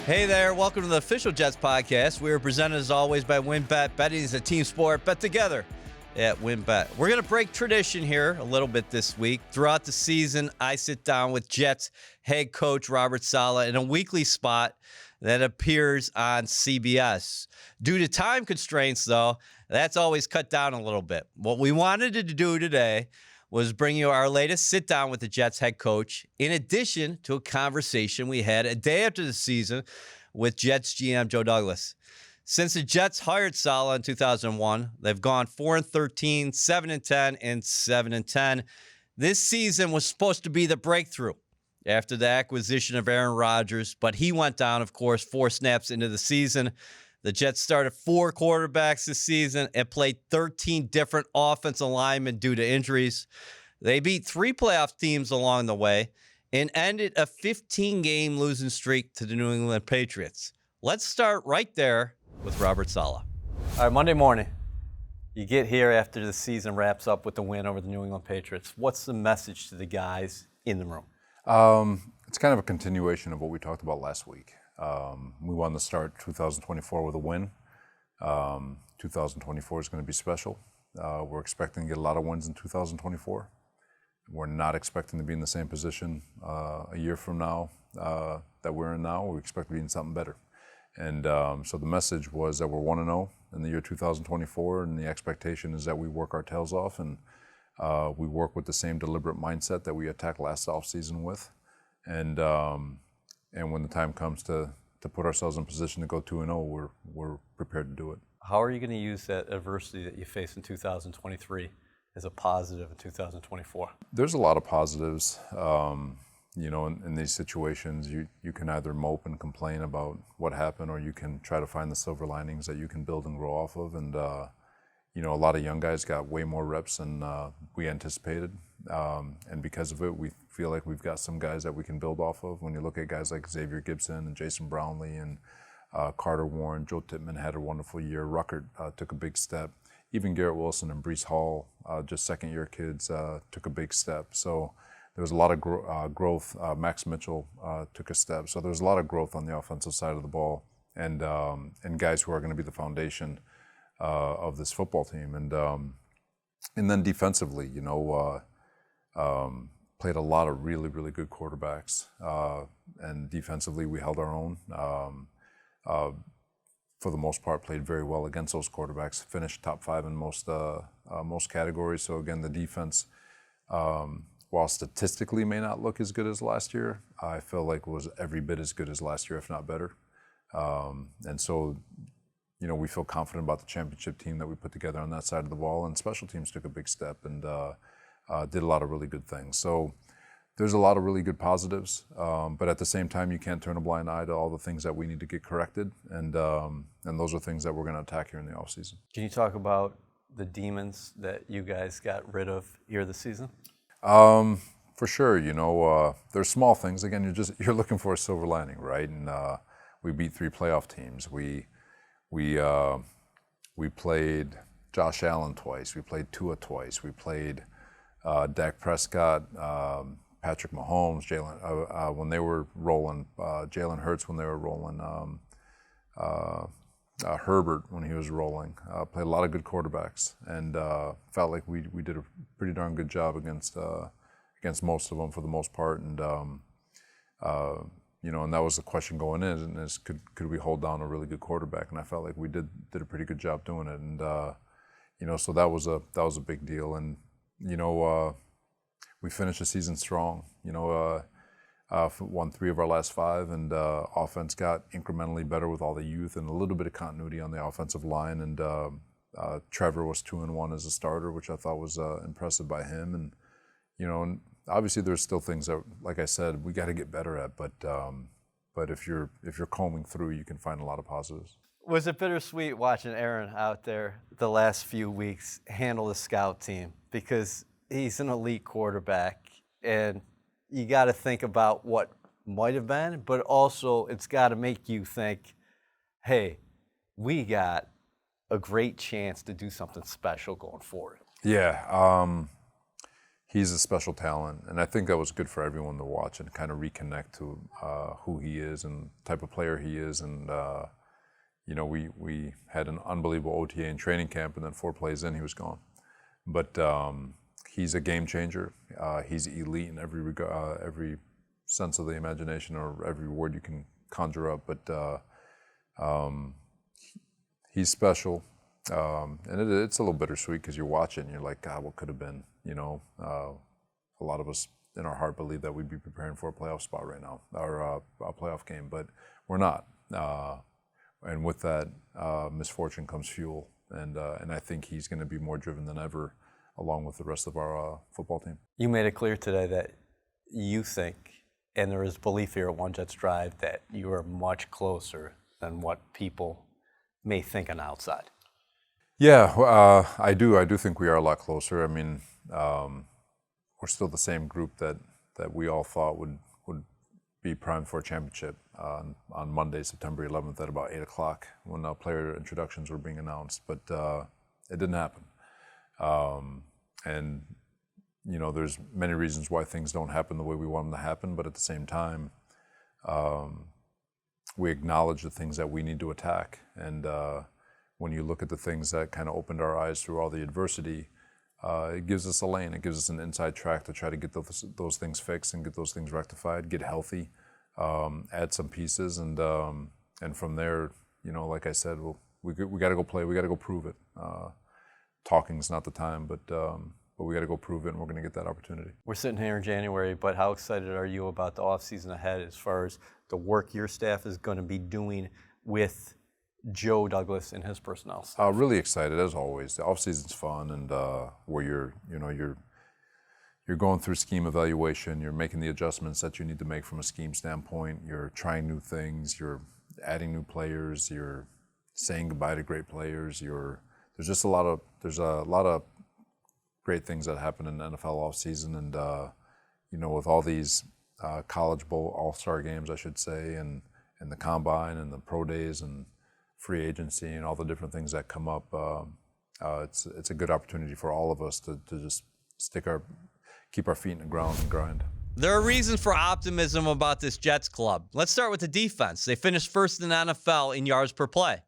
Hey there, welcome to the official Jets podcast. We are presented as always by WynnBET. Betting is a team sport. Bet together at WynnBET. We're going to break tradition here a little bit this week. Throughout the season, I sit down with Jets head coach Robert Saleh in a weekly spot that appears on CBS. Due to time constraints, though, that's always cut down a little bit. What we wanted to do today was bring you our latest sit-down with the Jets head coach, in addition to a conversation we had a day after the season with Jets GM Joe Douglas. Since the Jets hired Saleh in 2001, they've gone 4-13, 7-10, and 7-10. This season was supposed to be the breakthrough after the acquisition of Aaron Rodgers, but he went down, of course, 4 snaps into the season. The Jets started 4 quarterbacks this season and played 13 different offensive linemen due to injuries. They beat 3 playoff teams along the way and ended a 15-game losing streak to the New England Patriots. Let's start right there with Robert Saleh. All right, Monday morning, you get here after the season wraps up with the win over the New England Patriots. What's the message to the guys in the room? It's kind of a continuation of what we talked about last week. We wanted to start 2024 with a win. 2024 is going to be special. We're expecting to get a lot of wins in 2024. We're not expecting to be in the same position a year from now that we're in now. We expect to be in something better. And so the message was that we're 1-0 in the year 2024, and the expectation is that we work our tails off and we work with the same deliberate mindset that we attacked last offseason with. And when the time comes to put ourselves in position to go 2-0, we're prepared to do it. How are you going to use that adversity that you face in 2023 as a positive in 2024? There's a lot of positives. In these situations, you can either mope and complain about what happened, or you can try to find the silver linings that you can build and grow off of. And a lot of young guys got way more reps than we anticipated. And because of it, we feel like we've got some guys that we can build off of. When you look at guys like Xavier Gibson and Jason Brownlee and Carter Warren, Joe Tippmann had a wonderful year. Ruckert took a big step. Even Garrett Wilson and Breece Hall, just second-year kids, took a big step. So there was a lot of growth. Max Mitchell took a step. So there was a lot of growth on the offensive side of the ball, and guys who are going to be the foundation of this football team. And then defensively, played a lot of really, really good quarterbacks. And defensively, we held our own. For the most part, played very well against those quarterbacks. Finished top 5 in most categories. So again, the defense, while statistically may not look as good as last year, I feel like was every bit as good as last year, if not better. And so, we feel confident about the championship team that we put together on that side of the ball. And special teams took a big step and did a lot of really good things. So there's a lot of really good positives, but at the same time, you can't turn a blind eye to all the things that we need to get corrected, and those are things that we're going to attack here in the offseason. Can you talk about the demons that you guys got rid of here this season? For sure, there's small things. Again, you're looking for a silver lining, right? And we beat 3 playoff teams. We played Josh Allen twice. We played Tua twice. We played Dak Prescott, Patrick Mahomes, Jalen when they were rolling, Jalen Hurts when they were rolling, Herbert when he was rolling. Played a lot of good quarterbacks, and felt like we did a pretty darn good job against most of them for the most part. And and that was the question going in: is could we hold down a really good quarterback? And I felt like we did a pretty good job doing it. And so that was a big deal. And we finished the season strong. Won 3 of our last 5, and offense got incrementally better with all the youth and a little bit of continuity on the offensive line. And Trevor was 2-1 as a starter, which I thought was impressive by him. And and obviously there's still things that, like I said, we got to get better at. But if you're combing through, you can find a lot of positives. Was it bittersweet watching Aaron out there the last few weeks handle the scout team? Because he's an elite quarterback, and you got to think about what might have been, but also it's got to make you think, hey, we got a great chance to do something special going forward. Yeah. he's a special talent, and I think that was good for everyone to watch and kind of reconnect to who he is and type of player he is. And we had an unbelievable OTA in training camp, and then 4 plays in, he was gone. But he's a game changer. He's elite in every sense of the imagination, or every word you can conjure up. But he's special. And it's a little bittersweet because you're watching, and you're like, God, what could have been? A lot of us in our heart believe that we'd be preparing for a playoff spot right now, or a playoff game, but we're not. And with that misfortune comes fuel, and I think he's going to be more driven than ever, along with the rest of our football team. You made it clear today that you think, and there is belief here at One Jets Drive, that you are much closer than what people may think on the outside. Yeah, I do. I do think we are a lot closer. I mean, we're still the same group that we all thought would be primed for a championship on Monday, September 11th at about 8 o'clock when player introductions were being announced. But it didn't happen. And, there's many reasons why things don't happen the way we want them to happen. But at the same time, we acknowledge the things that we need to attack. And when you look at the things that kind of opened our eyes through all the adversity, it gives us a lane. It gives us an inside track to try to get those things fixed and get those things rectified, get healthy, add some pieces, and from there, like I said, we got to go play. We got to go prove it. Talking's not the time, but we got to go prove it, and we're going to get that opportunity. We're sitting here in January, but how excited are you about the offseason ahead as far as the work your staff is going to be doing with Joe Douglas and his personnel staff? Really excited, as always. The offseason's fun, and where you're going through scheme evaluation, you're making the adjustments that you need to make from a scheme standpoint, you're trying new things, you're adding new players, you're saying goodbye to great players, there's a lot of great things that happen in the NFL offseason, and with all these college bowl all-star games, I should say, and the combine and the pro days and free agency and all the different things that come up, it's a good opportunity for all of us to just keep our feet in the ground and grind. There are reasons for optimism about this Jets club. Let's start with the defense. They finished first in the NFL in yards per play.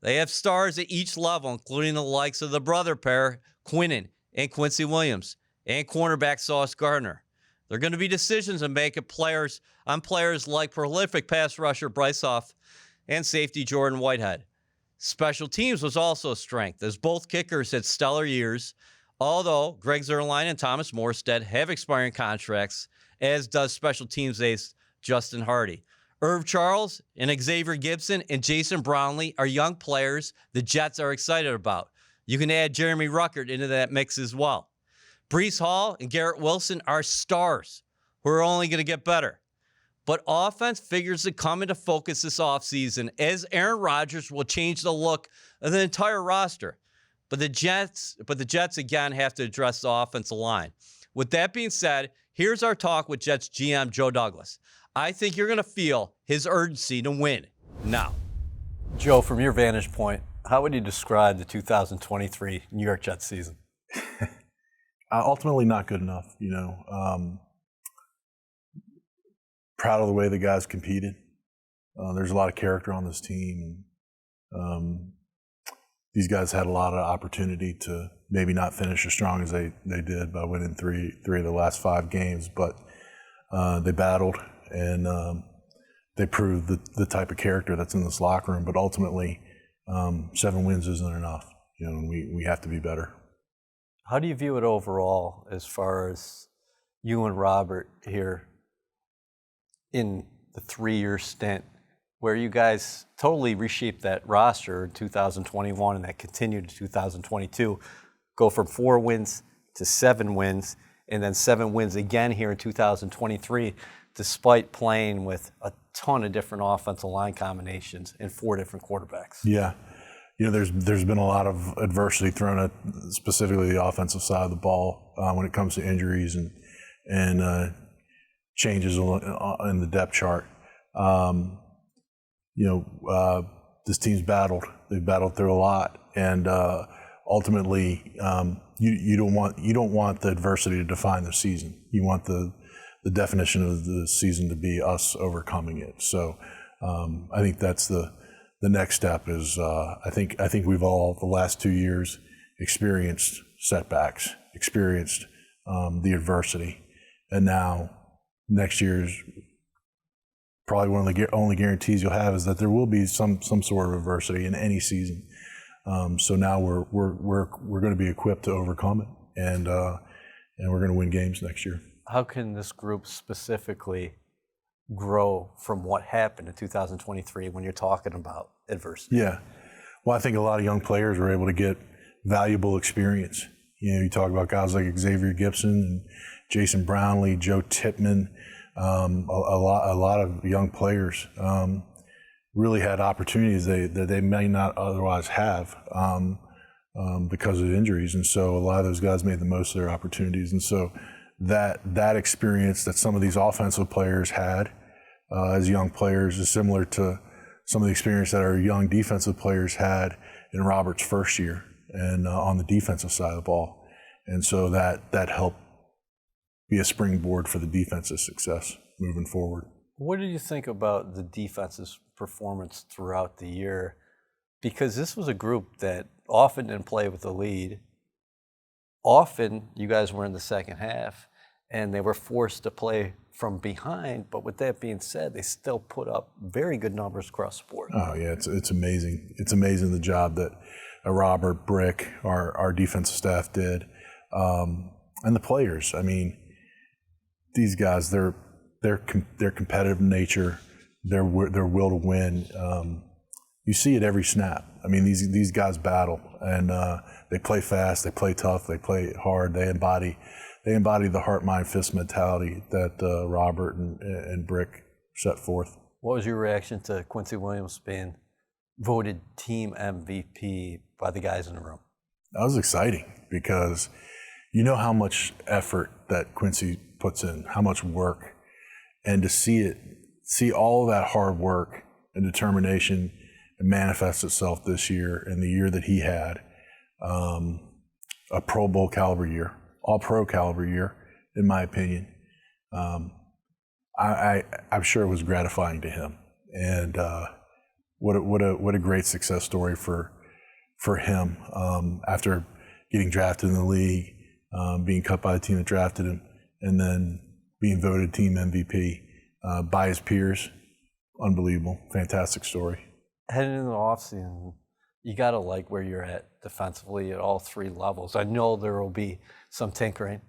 They have stars at each level, including the likes of the brother pair, Quinnen and Quincy Williams, and cornerback Sauce Gardner. There are going to be decisions to make on players like prolific pass rusher Bryce Huff and safety Jordan Whitehead. Special teams was also a strength, as both kickers had stellar years, although Greg Zuerlein and Thomas Morstead have expiring contracts, as does special teams ace Justin Hardy. Irv Charles and Xavier Gibson and Jason Brownlee are young players the Jets are excited about. You can add Jeremy Ruckert into that mix as well. Breece Hall and Garrett Wilson are stars who are only going to get better. But offense figures to come into focus this offseason, as Aaron Rodgers will change the look of the entire roster. But the Jets again have to address the offensive line. With that being said, here's our talk with Jets GM Joe Douglas. I think you're going to feel his urgency to win now. Joe, from your vantage point, how would you describe the 2023 New York Jets season? Ultimately not good enough, proud of the way the guys competed. There's a lot of character on this team. These guys had a lot of opportunity to maybe not finish as strong as they did by winning three of the last 5 games, but they battled and they proved the type of character that's in this locker room. But ultimately, 7 wins isn't enough. We have to be better. How do you view it overall as far as you and Robert here in the 3-year stint where you guys totally reshaped that roster in 2021 and that continued to 2022, go from 4 wins to 7 wins, and then 7 wins again here in 2023, despite playing with a ton of different offensive line combinations and 4 different quarterbacks? Yeah. There's been a lot of adversity thrown at specifically the offensive side of the ball when it comes to injuries and changes in the depth chart. This team's battled. They've battled through a lot, and ultimately, you don't want the adversity to define the season. You want the definition of the season to be us overcoming it. So I think that's the next step. Is I think we've all the last 2 years experienced setbacks, experienced the adversity, and now next year's probably one of the only guarantees you'll have is that there will be some sort of adversity in any season. So now we're going to be equipped to overcome it, and we're going to win games next year. How can this group specifically grow from what happened in 2023 when you're talking about adversity? Yeah, well, I think a lot of young players were able to get valuable experience. You talk about guys like Xavier Gibson and Jason Brownlee, Joe Tippmann. A lot of young players really had opportunities that they may not otherwise have because of injuries, and so a lot of those guys made the most of their opportunities. And so that experience that some of these offensive players had as young players is similar to some of the experience that our young defensive players had in Robert's first year and on the defensive side of the ball. And so that helped be a springboard for the defense's success moving forward. What did you think about the defense's performance throughout the year? Because this was a group that often didn't play with the lead. Often you guys were in the second half and they were forced to play from behind. But with that being said, they still put up very good numbers across the board. Oh, yeah, it's amazing. It's amazing the job that Robert, Brick, our defensive staff did. And the players. I mean, these guys, their competitive nature, their will to win. You see it every snap. I mean, these guys battle, and they play fast, they play tough, they play hard. They embody the heart, mind, fist mentality that Robert and Brick set forth. What was your reaction to Quincy Williams being voted team MVP by the guys in the room? That was exciting because you know how much effort that Quincy puts in, how much work, and to see all of that hard work and determination manifest itself this year and the year that he had, a Pro Bowl caliber year, all pro caliber year, in my opinion. I'm sure it was gratifying to him, and what a great success story for him after getting drafted in the league. Being cut by the team that drafted him, and then being voted team MVP by his peers. Unbelievable. Fantastic story. Heading into the offseason, you got to like where you're at defensively at all three levels. I know there will be some tinkering,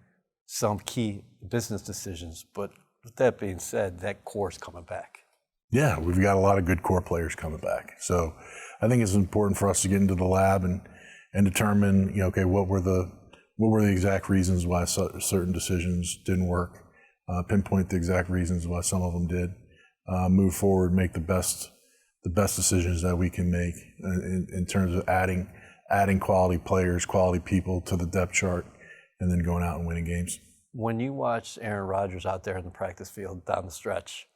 some key business decisions, but with that being said, that core's coming back. Yeah, we've got a lot of good core players coming back. So I think it's important for us to get into the lab and determine, okay, what were the exact reasons why certain decisions didn't work, pinpoint the exact reasons why some of them did, move forward, make the best decisions that we can make in terms of adding quality players, quality people to the depth chart, and then going out and winning games. When you watched Aaron Rodgers out there in the practice field down the stretch,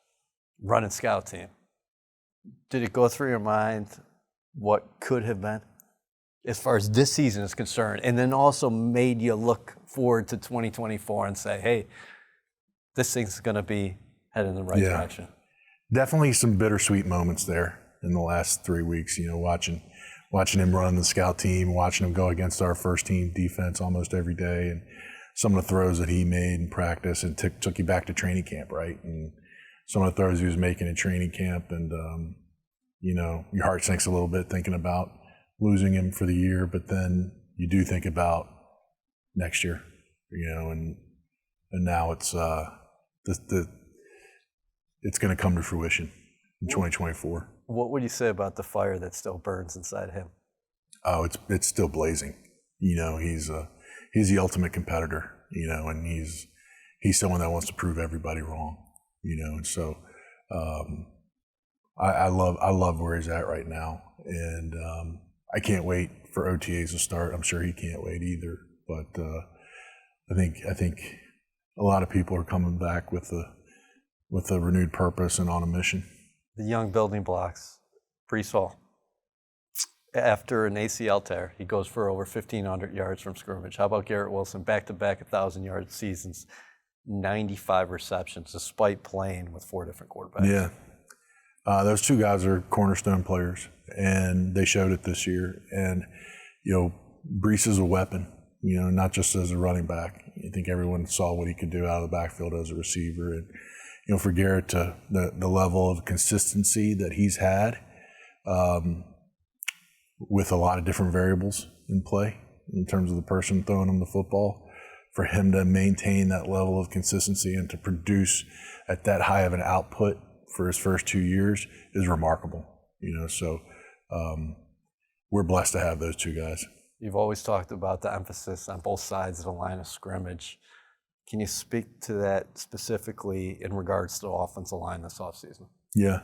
running scout team, did it go through your mind what could have been? As far as this season is concerned, and then also made you look forward to 2024 and say, hey, this thing's going to be headed in the right direction. Definitely some bittersweet moments there in the last 3 weeks, watching him run the scout team, watching him go against our first team defense almost every day, and some of the throws that he made in practice and took you back to training camp, right? And some of the throws he was making in training camp, and, your heart sinks a little bit thinking about losing him for the year, but then you do think about next year, and now it's it's going to come to fruition in 2024. What would you say about the fire that still burns inside him? Oh, it's still blazing. He's the ultimate competitor. And he's someone that wants to prove everybody wrong. And so I love where he's at right now, and I can't wait for OTAs to start. I'm sure he can't wait either. But I think a lot of people are coming back with a renewed purpose and on a mission. The young building blocks, Breece Hall. after an ACL tear, he goes for over 1,500 yards from scrimmage. How about Garrett Wilson, back-to-back 1,000-yard seasons, 95 receptions, despite playing with 4 different quarterbacks? Yeah. Those 2 guys are cornerstone players, and they showed it this year. And, Breece is a weapon, not just as a running back. I think everyone saw what he could do out of the backfield as a receiver. And, for Garrett, the level of consistency that he's had, with a lot of different variables in play in terms of the person throwing him the football, for him to maintain that level of consistency and to produce at that high of an output for his first 2 years is remarkable. So we're blessed to have those 2 guys. You've always talked about the emphasis on both sides of the line of scrimmage. Can you speak to that specifically in regards to the offensive line this offseason? Yeah.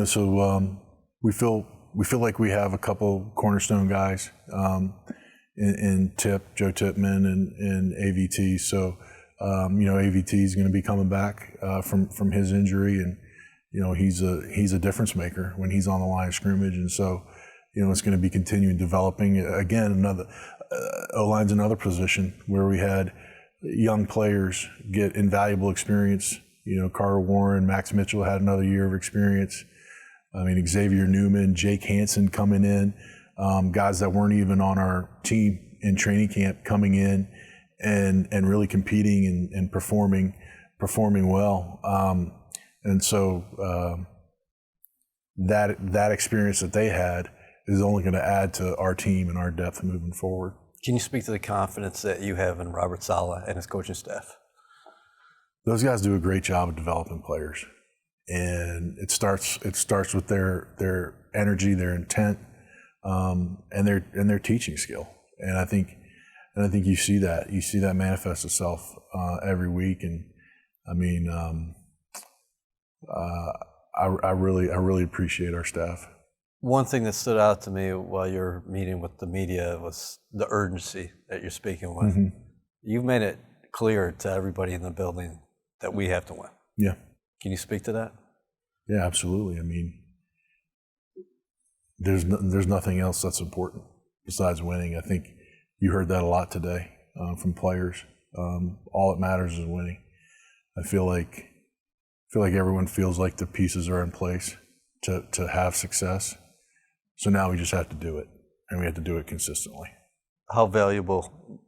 So we feel like we have a couple cornerstone guys in Joe Tippmann and AVT. So, AVT is going to be coming back from his injury, and he's a difference maker when he's on the line of scrimmage. And so, it's going to be continuing developing. Again, O-line's another position where we had young players get invaluable experience. Carter Warren, Max Mitchell had another year of experience. Xavier Newman, Jake Hansen coming in, guys that weren't even on our team in training camp coming in and really competing and performing well. And so that experience that they had is only going to add to our team and our depth moving forward. Can you speak to the confidence that you have in Robert Saleh and his coaching staff? Those guys do a great job of developing players. And it starts with their energy, their intent, and their teaching skill. And I think you see that manifest itself every week. And I really appreciate our staff. One thing that stood out to me while you're meeting with the media was the urgency that you're speaking with. Mm-hmm. You've made it clear to everybody in the building that we have to win. Yeah. Can you speak to that? Yeah, absolutely. There's nothing else that's important besides winning. I think you heard that a lot today from players. All that matters is winning. I feel like everyone feels like the pieces are in place to have success. So now we just have to do it, and we have to do it consistently. How valuable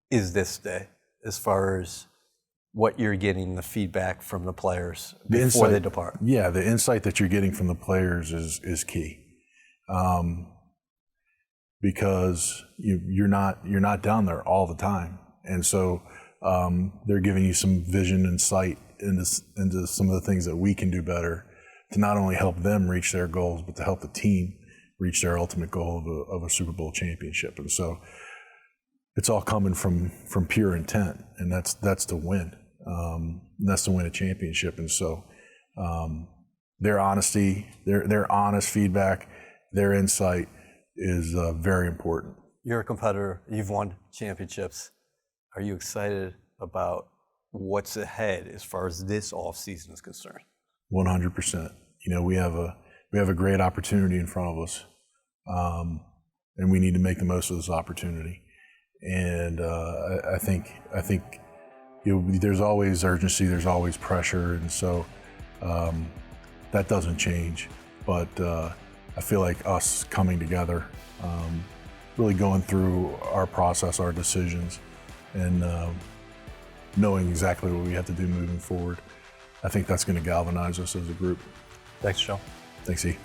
is this day as far as what you're getting, the feedback from the players before they depart? Yeah, the insight that you're getting from the players is key, because you're not down there all the time, and so they're giving you some vision and sight into some of the things that we can do better to not only help them reach their goals, but to help the team reach their ultimate goal of a Super Bowl championship. And so it's all coming from pure intent, and that's to win. That's to win a championship. And so their honesty, their honest feedback, their insight is very important. You're a competitor. You've won championships. Are you excited about what's ahead as far as this offseason is concerned? 100%. We have a great opportunity in front of us, and we need to make the most of this opportunity. And I think there's always urgency, there's always pressure, and so that doesn't change. But I feel like us coming together, really going through our process, our decisions, and knowing exactly what we have to do moving forward, I think that's going to galvanize us as a group. Thanks, Joe. Thanks, E.